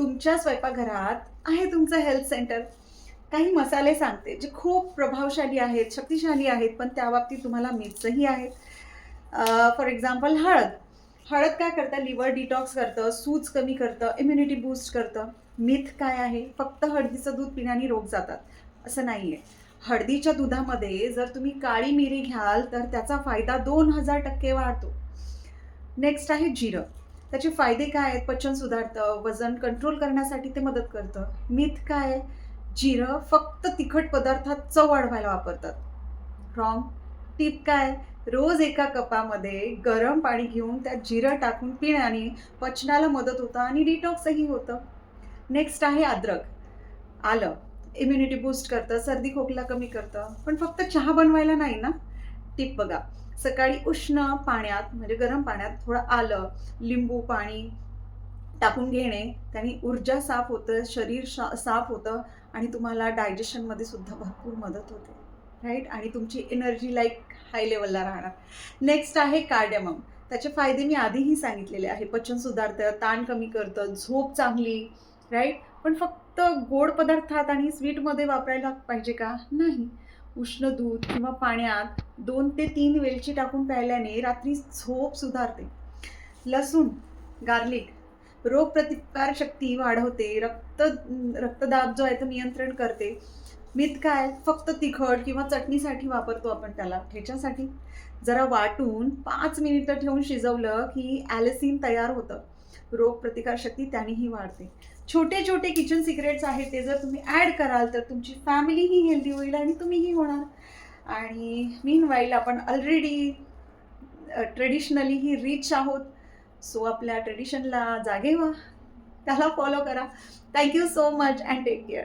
तुमच्या स्वयंपाकघरात आहे तुमचं हेल्थ सेंटर. काही मसाले सांगते जे खूप प्रभावशाली आहेत, शक्तिशाली आहेत, पण त्या बाबतीत तुम्हाला मिथ्सही आहेत. फॉर एक्झाम्पल हळद. हळद काय करतं? लिव्हर डिटॉक्स करतं, सूज कमी करतं, इम्युनिटी बूस्ट करतं. मिथ काय आहे? फक्त हळदीचं दूध पिण्याने रोग जातात, असं नाही आहे. हळदीच्या दुधामध्ये जर तुम्ही काळी मिरी घ्याल तर त्याचा फायदा 2000% वाढतो. नेक्स्ट आहे जिरं. त्याचे फायदे काय आहेत? पचन सुधारतं, वजन कंट्रोल करण्यासाठी ते मदत करतं. मिथ काय आहे? जिरं फक्त तिखट पदार्थात चव वाढवायला वापरतात. रॉंग. टिप काय? रोज एका कपामध्ये गरम पाणी घेऊन त्यात जिरं टाकून पिण्याने पचनाला मदत होतं आणि डिटॉक्सही होतं. नेक्स्ट आहे अद्रक. आलं इम्युनिटी बूस्ट करतं, सर्दी खोकला कमी करतं, पण फक्त चहा बनवायला नाही ना. टिप बघा, सकाळी उष्ण पाण्यात म्हणजे गरम पाण्यात थोडं आलं, लिंबू पाणी टाकून घेणे, त्याने ऊर्जा साफ होतं, शरीर साफ होतं आणि तुम्हाला डायजेशनमध्ये सुद्धा भरपूर मदत होते, राईट. आणि तुमची एनर्जी लाईक हाय लेवलला राहणार. नेक्स्ट आहे कार्डेमम. त्याचे फायदे मी आधीही सांगितलेले आहे. पचन सुधारतं, ताण कमी करतं, झोप चांगली, राईट. पण फक्त गोड पदार्थात आणि स्वीटमध्ये वापरायला पाहिजे का? नाही. उष्ण दूध किंवा पाण्यात 2 ते 3 वेलची टाकून प्यायल्याने रात्री झोप सुधारते. लसूण, गार्लिक रोगप्रतिकार शक्ती वाढवते, रक्तदाब जो आहे तो नियंत्रण करते. मिथ काय? फक्त तिखट किंवा चटणीसाठी वापरतो आपण त्याला, ह्याच्यासाठी. जरा वाटून 5 मिनिटं ठेवून शिजवलं की ॲलिसिन तयार होतं. रोगप्रतिकार शक्ती त्यानेही वाढते. छोटे छोटे किचन सिक्रेट्स आहेत, ते जर तुम्ही ॲड कराल तर तुमची फॅमिलीही हेल्दी होईल आणि तुम्हीही होणार. आणि मीनवाईल आपण ऑलरेडी ट्रेडिशनली ही रिच आहोत. सो आपल्या ट्रेडिशनला जागे व्हा, त्याला फॉलो करा. Thank you so much and take care.